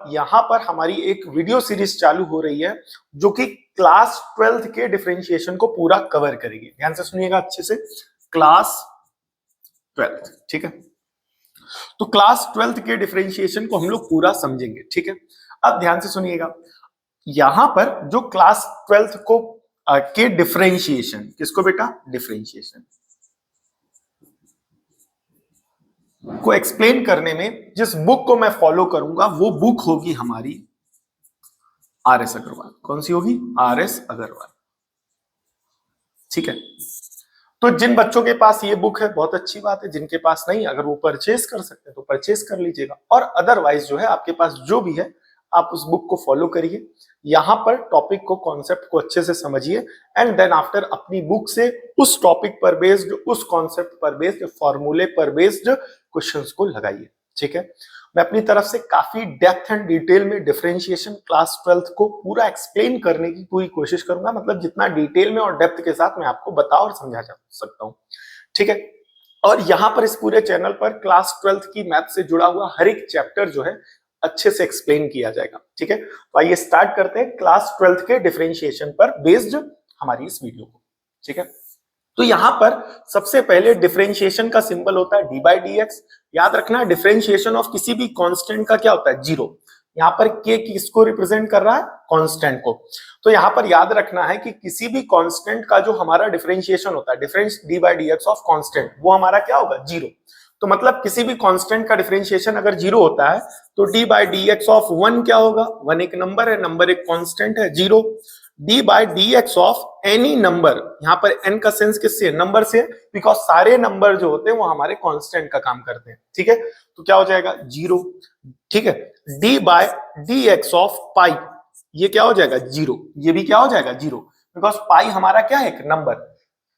यहाँ पर हमारी एक वीडियो सीरीज चालू हो रही है जो कि क्लास 12th के डिफरेंशिएशन को पूरा कवर करेगी। ध्यान से सुनिएगा अच्छे से, क्लास 12th, ठीक है। तो क्लास 12th के डिफरेंशिएशन को हम लोग पूरा समझेंगे, ठीक है। अब ध्यान से सुनिएगा, यहां पर जो क्लास 12th को के डिफरेंशिएशन, किसको बेटा, डिफरेंशिएशन को एक्सप्लेन करने में जिस बुक को मैं फॉलो करूंगा वो बुक होगी हमारी आर.एस. अग्रवाल। कौन सी होगी? आर.एस. अग्रवाल, ठीक है। तो जिन बच्चों के पास ये बुक है बहुत अच्छी बात है, जिनके पास नहीं, अगर वो परचेज कर सकते हैं तो परचेज कर लीजिएगा, और अदरवाइज जो है आपके पास जो भी है आप उस बुक को फॉलो करिए। यहां पर टॉपिक को, कॉन्सेप्ट को अच्छे से समझिए एंड देन आफ्टर अपनी बुक से उस टॉपिक पर बेस्ड, उस कॉन्सेप्ट पर बेस्ड, फॉर्मूले पर बेस्ड क्वेश्चंस को लगाइए, ठीक है। मैं अपनी तरफ से काफी डेप्थ एंड डिटेल में डिफरेंशिएशन क्लास 12th को पूरा एक्सप्लेन करने की पूरी कोशिश करूंगा, मतलब जितना डिटेल में और डेप्थ के साथ मैं आपको बता और समझा जा सकता हूं, ठीक है। और यहां पर इस पूरे चैनल पर क्लास 12th की मैथ से जुड़ा हुआ हर एक चैप्टर जो है अच्छे से एक्सप्लेन किया जाएगा, ठीक है। तो आइए स्टार्ट करते हैं क्लास 12th के डिफरेंशिएशन पर बेस्ड हमारी इस वीडियो को, ठीक है। तो यहां पर सबसे पहले डिफरेंशिएशन का सिंबल होता है डी बाई डी एक्स। याद रखना, डिफरेंशिएशन ऑफ किसी भी कांस्टेंट का क्या होता है? जीरो। यहां पर के किसको रिप्रेजेंट कर रहा है? कांस्टेंट को। तो यहां पर याद रखना है कि किसी भी कांस्टेंट का जो हमारा डिफरेंशिएशन होता है, difference D by D x of constant, वो हमारा क्या होगा? जीरो। तो मतलब किसी भी कांस्टेंट का डिफरेंशिएशन अगर जीरो होता है तो D by D x of one क्या होगा? वन एक नंबर है, नंबर एक कांस्टेंट है, zero. D by D x of any number, यहां पर एन का सेंस किससे? नंबर से, बिकॉज सारे नंबर जो होते हैं वो हमारे कांस्टेंट का काम करते हैं, ठीक है। तो क्या हो जाएगा? जीरो, ठीक है। D by D x of pi, ये क्या हो जाएगा? जीरो। ये भी क्या हो जाएगा? जीरो, बिकॉज पाई हमारा क्या है? एक नंबर।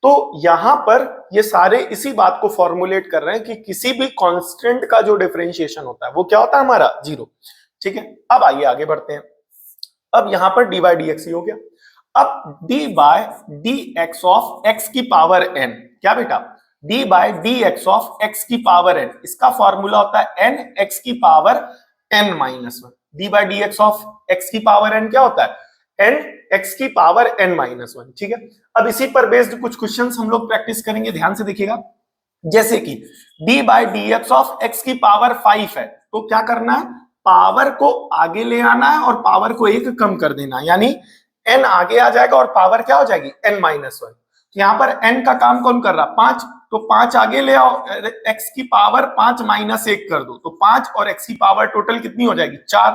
तो यहां पर ये सारे इसी बात को फॉर्मुलेट कर रहे हैं कि किसी भी कांस्टेंट का जो डिफरेंशिएशन होता है वो क्या होता है? हमारा जीरो, ठीक है। अब आइए आगे बढ़ते हैं। अब यहां पर डी बाई डी एक्स ही हो गया। अब D by D x of X की पावर एन, क्या बेटा? D by D x of X की पावर एन, इसका फॉर्मूला होता है एन एक्स की power N minus one. D by D x of X की पावर एन क्या होता है? एन एक्स की पावर एन माइनस वन, ठीक है। अब इसी पर बेस्ड कुछ क्वेश्चंस हम लोग प्रैक्टिस करेंगे, ध्यान से देखिएगा। जैसे कि D by D x of X की पावर 5 है, तो क्या करना है? पावर को आगे ले आना है और पावर को एक कम कर देना है, यानी एन आगे आ जाएगा और पावर क्या हो जाएगी? N minus one. तो यहां पर एन का काम कौन कर रहा? 5, तो 5 आगे ले आओ, एक्स की पावर 5 माइनस 1 कर दो, तो 5 और एक्स की पावर टोटल कितनी हो जाएगी? 4।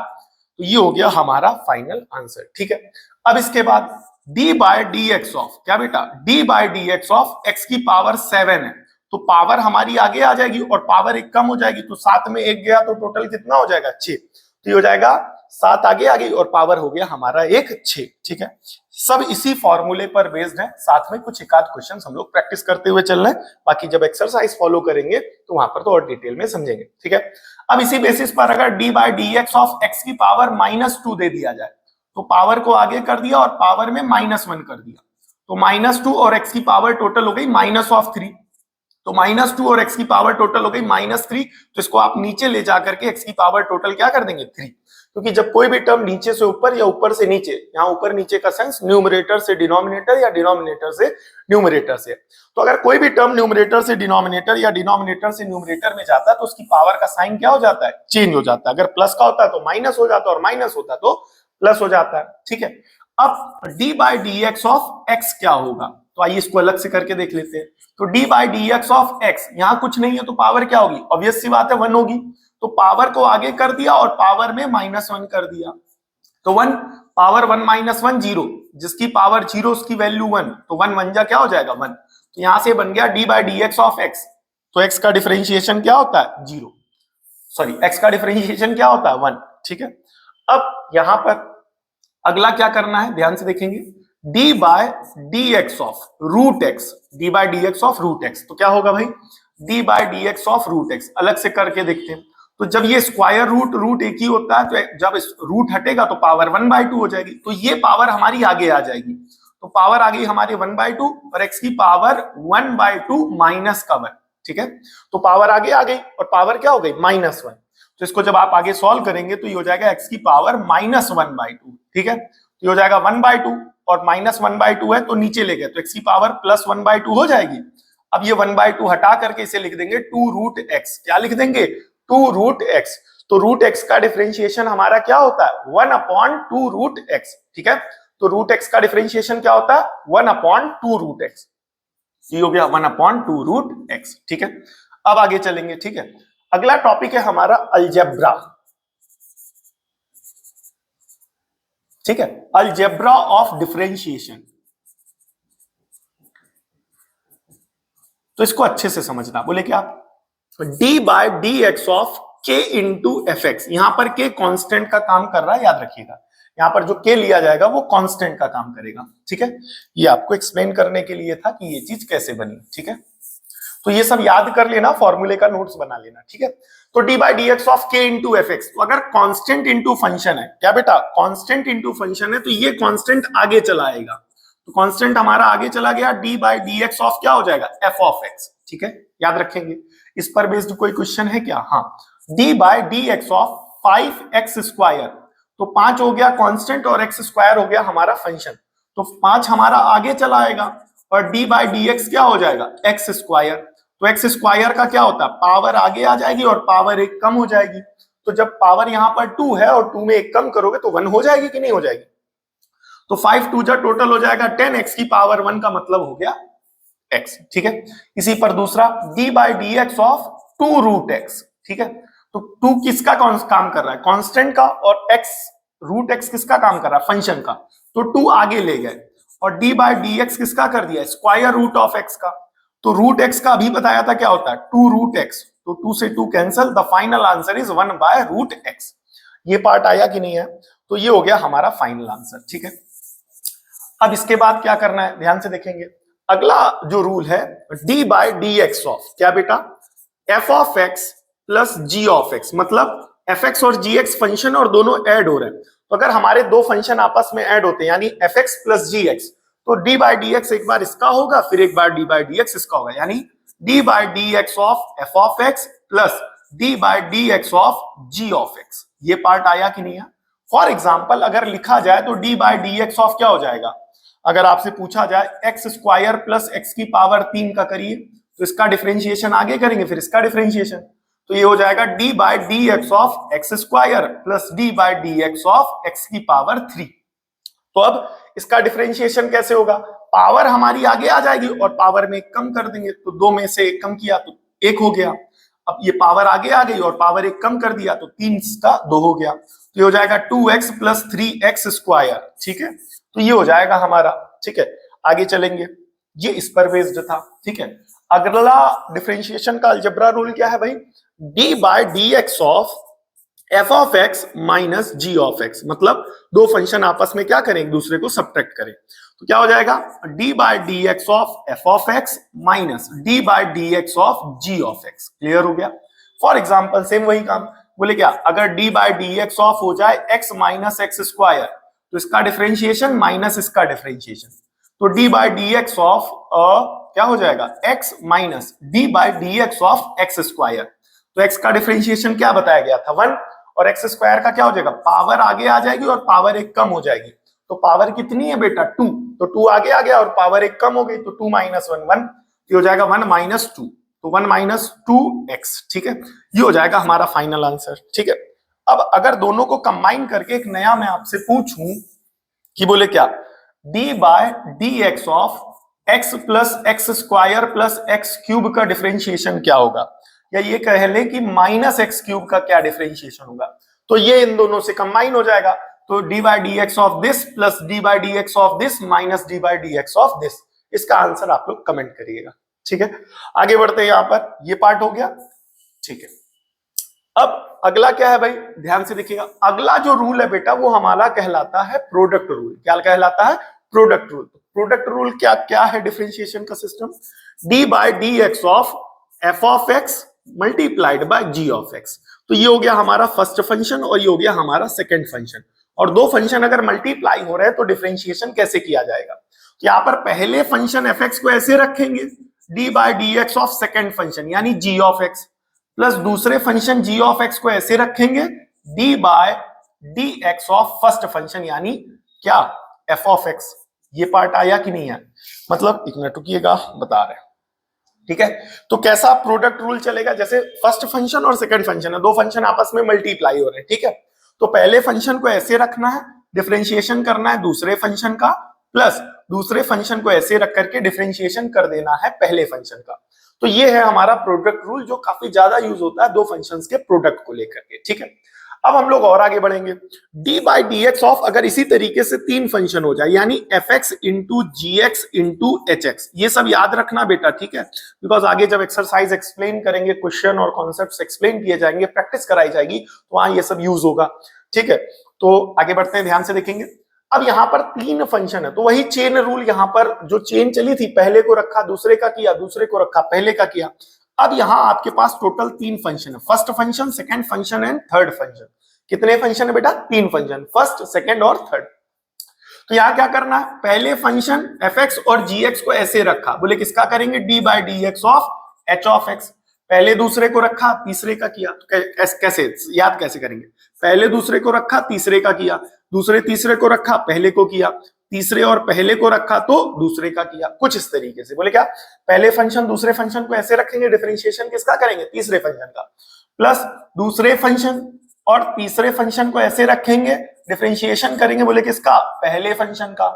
तो ये हो गया हमारा फाइनल आंसर, ठीक है। अब इसके बाद D by D x of, क्या बेटा? D by D x of X की पावर 7 है, तो पावर हमारी आगे आ जाएगी और पावर एक कम हो जाएगी, तो 7 में 1 गया तो टोटल कितना हो जाएगा? 6। तो ये हो जाएगा 7 आगे आ गई और पावर हो गया हमारा एक 6, ठीक है। सब इसी फॉर्मूले पर बेस्ड है, साथ में कुछ एक आध क्वेश्चन हम लोग प्रैक्टिस करते हुए चल रहे हैं, बाकी जब एक्सरसाइज फॉलो करेंगे तो वहां पर तो और डिटेल में समझेंगे, ठीक है। अब इसी बेसिस पर अगर D by D x of X की पावर -2 दे दिया जाए, तो पावर को आगे कर दिया और पावर में -1 कर दिया, तो -2 और एक्स की पावर टोटल हो गई -3। तो -2 और x की पावर टोटल हो गई -3, तो इसको आप नीचे ले जाकर के x की पावर टोटल क्या कर देंगे? 3। क्योंकि जब कोई भी टर्म नीचे से ऊपर या ऊपर से नीचे, यहाँ ऊपर नीचे का सेंस न्यूमरेटर से डिनोमिनेटर या डिनोमिनेटर से न्यूमरेटर से, तो अगर कोई भी टर्म न्यूमरेटर से डिनोमिनेटर या डिनोमिनेटर से न्यूमरेटर में जाता है तो उसकी पावर का साइन क्या हो जाता है? चेंज हो जाता है। अगर प्लस का होता है तो माइनस हो जाता है और माइनस होता है तो प्लस हो जाता है, ठीक है। अब D by D x of x क्या होगा? तो आइए इसको अलग से करके देख लेते हैं। तो D by D x of x, यहां कुछ नहीं है तो पावर क्या होगी? ऑब्वियस सी बात है 1 होगी, तो पावर को आगे कर दिया और पावर में -1 कर दिया, तो 1 पावर 1 -1 0, जिसकी पावर 0 उसकी वैल्यू 1, तो 1 1 जा क्या हो जाएगा? 1। तो यहां से बन गया D by D x of x, तो एक्स का डिफरेंशिएशन क्या होता है? 0, सॉरी एक्स का डिफरेंशिएशन क्या होता है? 1, ठीक है। अब यहां पर अगला क्या करना है, ध्यान से देखेंगे। D by D x of root X, D by D x of root X, तो क्या होगा भाई? D by D x of root X, अलग से करके देखते हैं। तो जब ये स्क्वायर रूट एक ही होता है, तो जब रूट हटेगा तो पावर 1/2 हो जाएगी, तो ये पावर हमारी आगे आ जाएगी, तो पावर आ गई हमारी 1/2 और एक्स की पावर 1/2 माइनस का 1, ठीक है। तो पावर आगे आ गई और पावर क्या हो गई? -1। तो तो इसको जब आप आगे सॉल्व करेंगे तो ये हो जाएगा x की पावर -1/2, ठीक है। तो ये हो जाएगा 1/2 और -1/2 है तो नीचे ले गए तो x की पावर +1/2 हो जाएगी। अब ये 1/2 हटा करके इसे लिख देंगे 2√x। क्या लिख देंगे? 2√x। तो √x का डिफरेंशिएशन हमारा क्या होता है? 1/2√x, ठीक है। तो √x का डिफरेंशिएशन क्या होता है? 1/2√x। ये हो गया 1/2√x, ठीक है। अब आगे चलेंगे, ठीक है। अगला टॉपिक है हमारा अलजेब्रा, ठीक है। Algebra of differentiation. तो इसको अच्छे से समझना। बोले क्या? d/dx of k into F x. यहां पर k कांस्टेंट का काम कर रहा है, याद रखिएगा। यहां पर जो k लिया जाएगा वो कांस्टेंट का काम करेगा, ठीक है। ये आपको एक्सप्लेन करने के लिए था कि ये चीज कैसे बनी, ठीक है। तो ये सब याद कर लेना, फॉर्मूले का नोट्स बना लेना, ठीक है। तो d/dx of k into F x. तो अगर कांस्टेंट इंटू फंक्शन है, क्या बेटा? कांस्टेंट इंटू फंक्शन है तो ये कांस्टेंट आगे चला आएगा। तो कांस्टेंट हमारा आगे चला गया, d/dx ऑफ क्या हो जाएगा? f ऑफ x, ठीक है। याद रखेंगे। इस पर बेस्ड कोई क्वेश्चन है क्या? हाँ, d/dx ऑफ 5x²। तो 5 हो गया कांस्टेंट और x² हो गया हमारा फंक्शन। तो 5 हमारा आगे चला आएगा और d/dx क्या हो जाएगा? x²। तो x² का क्या होता है? पावर आगे आ जाएगी और पावर 1 कम हो जाएगी। तो जब पावर यहां पर 2 है और 2 में 1 कम करोगे तो 1 हो जाएगी कि नहीं हो जाएगी? तो 5 2 जा टोटल हो जाएगा 10, x की पावर 1 का मतलब हो गया x, ठीक है। इसी पर दूसरा d/dx ऑफ 2√x, ठीक है। तो 2 किसका काम कर रहा है? कांस्टेंट का। और x √x किसका काम कर रहा है? फंक्शन का। तो 2 आगे ले गए और d/dx किसका कर दिया? स्क्वायर रूट ऑफ x का। तो √x का अभी बताया था क्या होता है? 2√x। तो 2 से 2 cancel, the final answer is 1/√x। ये पार्ट आया कि नहीं है? तो ये हो गया हमारा फाइनल आंसर, ठीक है। अब इसके बाद क्या करना है, ध्यान से देखेंगे। अगला जो रूल है d/dx ऑफ क्या बेटा? f of x plus g of x। मतलब fx और gx फंक्शन और दोनों ऐड हो रहे हैं। तो अगर हमारे दो फंक्शन आपस में ऐड होते हैं यानी fx प्लस gx, तो d/dx एक बार इसका होगा फिर एक बार d/dx इसका होगा, यानी d/dx of f of x plus d/dx of g of x। ये पार्ट आया कि नहीं है? फॉर एग्जाम्पल अगर लिखा जाए तो d/dx ऑफ क्या हो जाएगा? अगर आपसे पूछा जाए x² प्लस x की पावर 3 का करिए, तो इसका डिफरेंशिएशन आगे करेंगे फिर इसका डिफरेंशिएशन। तो ये हो जाएगा d/dx of x² plus d/dx of x की पावर 3। तो अब इसका डिफरेंशिएशन कैसे होगा? पावर हमारी आगे आ जाएगी और पावर में कम कर देंगे। तो 2 में से 1 कम किया तो 1 हो गया। अब ये पावर आगे आ गई और पावर 1 कम कर दिया तो 3 का 2 हो गया। तो ये हो जाएगा 2x प्लस 3x², ठीक है। तो ये हो जाएगा हमारा, ठीक है। आगे चलेंगे, ये इस पर बेस्ड था, ठीक है। अगला डिफरेंशिएशन का अलजेब्रा रूल क्या है भाई? d/dx of f of x minus g of x। मतलब दो फंक्शन आपस में क्या करें? एक दूसरे को सब्ट्रैक्ट करें। तो क्या हो जाएगा? d/dx of f of x minus d/dx of g of x। Clear हो गया? फॉर एग्जाम्पल सेम वही काम। बोले क्या? अगर d/dx ऑफ हो जाए x माइनस x² तो इसका डिफरेंशिएशन माइनस इसका डिफरेंशिएशन। तो d/dx ऑफ क्या हो जाएगा? x minus d/dx of x²। तो x का डिफरेंशिएशन क्या बताया गया था? 1, और x² का क्या हो जाएगा? पावर आगे आ जाएगी और पावर 1 कम हो जाएगी। तो पावर कितनी है बेटा? 2। तो 2 आगे आ गया और पावर 1 कम हो गई, तो 2 माइनस 1 1, ये हो जाएगा 1 माइनस 2। तो 1 माइनस 2x, ठीक है। ये हो जाएगा हमारा फाइनल आंसर, ठीक है। अब अगर दोनों को कंबाइन करके एक नया मैं आपसे पूछूं कि बोले क्या? d/dx of x plus x² plus x³ का डिफरेंशिएशन क्या होगा? या ये कह ले कि माइनस x³ का क्या डिफरेंशिएशन होगा? तो ये इन दोनों से कंबाइन हो जाएगा। तो d/dx of this plus d/dx of this minus d/dx of this. इसका आंसर आप लोग कमेंट करिएगा, ठीक है। आगे बढ़ते हैं, यहां पर ये पार्ट हो गया, ठीक है। अब अगला क्या है भाई? ध्यान से देखिएगा। अगला जो रूल है बेटा वो हमारा कहलाता है प्रोडक्ट रूल। क्या कहलाता है? Product rule. प्रोडक्ट रूल क्या क्या है डिफरेंशिएशन का system? d/dx of f of x multiplied by g of x। तो ये हो गया हमारा फर्स्ट फंक्शन और ये हो गया हमारा सेकंड फंक्शन। और दो फंक्शन अगर मल्टीप्लाई हो रहे हैं तो डिफरेंशिएशन कैसे किया जाएगा? तो यहां पर पहले फंक्शन f(x) को ऐसे रखेंगे d/dx ऑफ सेकंड फंक्शन यानी g ऑफ x। प्लस दूसरे फंक्शन g ऑफ x को ऐसे रखेंगे d by dx of first function यानी क्या f ऑफ x। ये पार्ट आया कि नहीं है, मतलब एक मिनट रुकिएगा बता रहे हैं। ठीक है, तो कैसा प्रोडक्ट रूल चलेगा, जैसे फर्स्ट फंक्शन और सेकंड फंक्शन है, दो फंक्शन आपस में मल्टीप्लाई हो रहे हैं। ठीक है, तो पहले फंक्शन को ऐसे रखना है, डिफरेंशिएशन करना है दूसरे फंक्शन का, प्लस दूसरे फंक्शन को ऐसे रख करके डिफरेंशिएशन कर देना है पहले फंक्शन का। तो ये है हमारा प्रोडक्ट रूल जो काफी ज्यादा यूज होता है दो फंक्शंस के प्रोडक्ट को लेकर के। ठीक है, अब हम लोग और आगे बढ़ेंगे। d by D x of अगर इसी तरीके से तीन फंक्शन हो जाए यानी एफ एक्स इंटू जी एक्स इंटू एच एक्स, ये सब याद रखना बेटा। ठीक है, बिकॉज आगे जब एक्सरसाइज एक्सप्लेन करेंगे, क्वेश्चन और कॉन्सेप्ट्स एक्सप्लेन किए जाएंगे, प्रैक्टिस कराई जाएगी, तो वहां ये सब यूज होगा। ठीक है, तो आगे बढ़ते हैं, ध्यान से देखेंगे। अब यहाँ पर तीन फंक्शन है तो वही चेन रूल, यहाँ पर जो चेन चली थी, पहले को रखा दूसरे का किया, दूसरे को रखा पहले का किया। अब यहाँ आपके पास टोटल तीन फंक्शन है, first function, second function and third function. कितने फंक्शन है बेटा? तीन फंक्शन, फर्स्ट सेकंड और थर्ड। तो यहाँ क्या करना है, पहले फंक्शन एफ एक्स और जी एक्स को ऐसे रखा, बोले किसका करेंगे, D by D x of H of x. पहले दूसरे को रखा तीसरे का किया, तो कैसे याद कैसे करेंगे, पहले दूसरे को रखा तीसरे का किया, दूसरे तीसरे को रखा पहले को किया, तीसरे और पहले को रखा तो दूसरे का किया, कुछ इस तरीके से। बोले क्या, पहले फंक्शन दूसरे फंक्शन को ऐसे रखेंगे, डिफरेंशिएशन किसका करेंगे, तीसरे फंक्शन का, प्लस दूसरे फंक्शन और तीसरे फंक्शन को ऐसे रखेंगे, डिफरेंशिएशन करेंगे, बोले किसका, पहले फंक्शन का।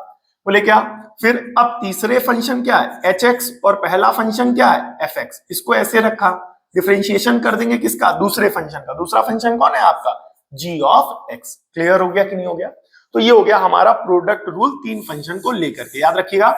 बोले क्या, फिर अब तीसरे फंक्शन क्या है, एच एक्स, और पहला फंक्शन क्या है, एफ एक्स, इसको ऐसे रखा, डिफरेंशिएशन कर देंगे किसका, दूसरे फंक्शन का। दूसरा फंक्शन कौन है आपका, जी ऑफ एक्स। क्लियर हो गया कि नहीं हो गया? तो ये हो गया हमारा प्रोडक्ट रूल तीन फंक्शन को लेकर के। याद रखिएगा,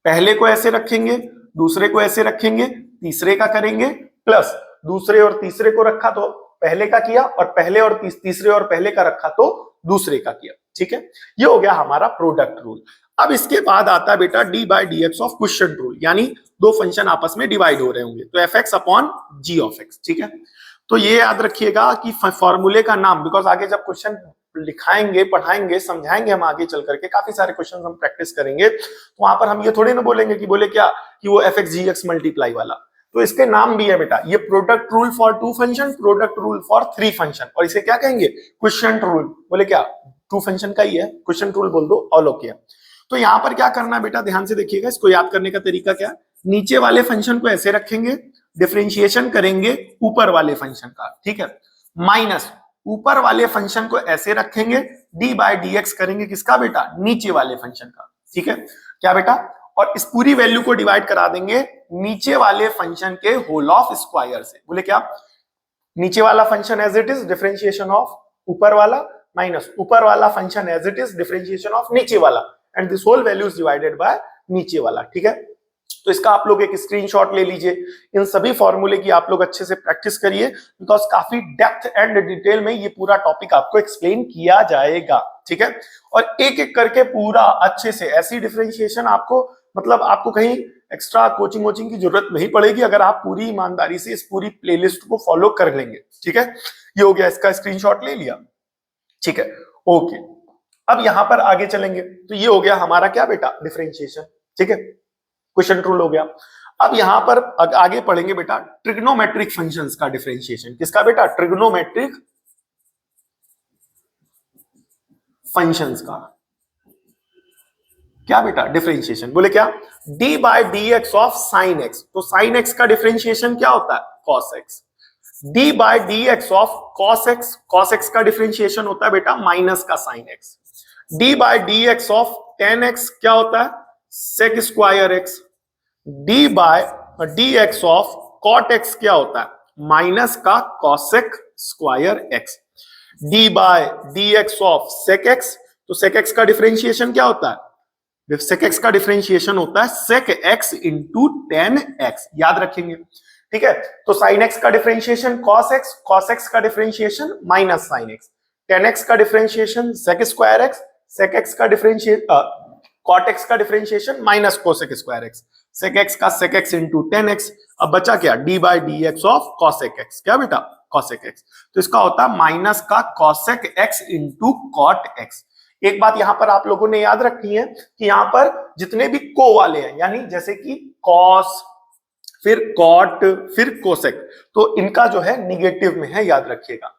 पहले को ऐसे रखेंगे, दूसरे को ऐसे रखेंगे, तीसरे का करेंगे, प्लस दूसरे और तीसरे को रखा तो पहले का किया, और पहले और तीसरे और पहले का रखा तो दूसरे का किया। ठीक है, ये हो गया हमारा प्रोडक्ट रूल। अब इसके बाद आता है बेटा D by D x of quotient rule, यानी दो फंक्शन आपस में डिवाइड हो रहे होंगे तो F X upon G of X. ठीक है, तो ये याद रखिएगा कि फॉर्मूले का नाम, बिकॉज आगे जब क्वेश्चन लिखाएंगे, पढ़ाएंगे, समझाएंगे हम आगे चल करके, काफी सारे क्वेश्चन हम प्रैक्टिस करेंगे, तो वहां पर हम ये थोड़ी ना बोलेंगे कि बोले क्या कि वो F X G X multiply वाला, तो इसके नाम भी है बेटा, ये product rule for two function, product rule for three function, और इसे क्या कहेंगे, क्वोशिएंट रूल। बोले क्या, टू फंक्शन का ही है, क्वोशिएंट रूल बोल दो, ऑल ओके। तो यहां पर क्या करना है बेटा, ध्यान से देखिएगा, इसको याद करने का तरीका क्या, नीचे वाले फंक्शन को ऐसे रखेंगे, डिफरेंशिएशन करेंगे ऊपर वाले फंक्शन का। ठीक है, माइनस ऊपर वाले फंक्शन को ऐसे रखेंगे, डी बाई डी एक्स करेंगे किसका बेटा, नीचे वाले फंक्शन का। ठीक है, क्या बेटा, और इस पूरी वैल्यू को डिवाइड करा देंगे नीचे वाले फंक्शन के होल ऑफ स्क्वायर से। बोले क्या, नीचे वाला function as it is differentiation of ऊपर वाला, माइनस ऊपर वाला function as it is differentiation of नीचे वाला, and this whole value is divided by नीचे वाला। ठीक है, तो इसका आप लोग एक स्क्रीनशॉट ले लीजिए, इन सभी फॉर्मूले की आप लोग अच्छे से प्रैक्टिस करिए, बिकॉज काफी डेप्थ एंड डिटेल में ये पूरा टॉपिक आपको एक्सप्लेन किया जाएगा। ठीक है, और एक एक करके पूरा अच्छे से, ऐसी डिफरेंशिएशन आपको, मतलब आपको कहीं एक्स्ट्रा कोचिंग वोचिंग की जरूरत नहीं पड़ेगी अगर आप पूरी ईमानदारी से इस पूरी प्लेलिस्ट को फॉलो कर लेंगे। ठीक है, ये हो गया, इसका स्क्रीनशॉट ले लिया। ठीक है, ओके, अब यहां पर आगे चलेंगे, तो ये हो गया हमारा क्या बेटा, डिफरेंशिएशन। ठीक है, क्वोशिएंट रूल हो गया। अब यहां पर आगे पढ़ेंगे बेटा ट्रिग्नोमेट्रिक फंक्शंस का डिफरेंशिएशन। किसका बेटा, ट्रिग्नोमेट्रिक फंक्शंस का क्या बेटा, डिफरेंशिएशन। बोले क्या, D by D x of sine X, तो साइन एक्स का डिफरेंशिएशन क्या होता है, cos X. D by D x of cos x, cos x का डिफरेंशिएशन होता है बेटा माइनस का sine X. D by D x of tan X क्या होता है, sec square X. D by D x of cot X क्या होता है, माइनस का cosec square X. D by D x of sec x, तो सेक x का differentiation क्या होता है, सेक एक्स का डिफरेंशिएशन होता है sec x into tan x, याद रखेंगे। ठीक है, तो साइन एक्स का differentiation cos x, cos x का differentiation minus sine x, tan x का differentiation sec square x, sec x का डिफरेंशिएशन कॉट एक्स का differentiation minus cosec square x, sec x का sec x into tan x. अब बचा क्या, D by D x of cosec x, क्या बेटा, cosec x, तो इसका होता है माइनस का cosec X into cot X. एक बात यहां पर आप लोगों ने याद रखनी है कि यहां पर जितने भी को वाले हैं, यानी जैसे कि कॉस, फिर कॉट, फिर कोसेक, तो इनका जो है निगेटिव में है, याद रखिएगा।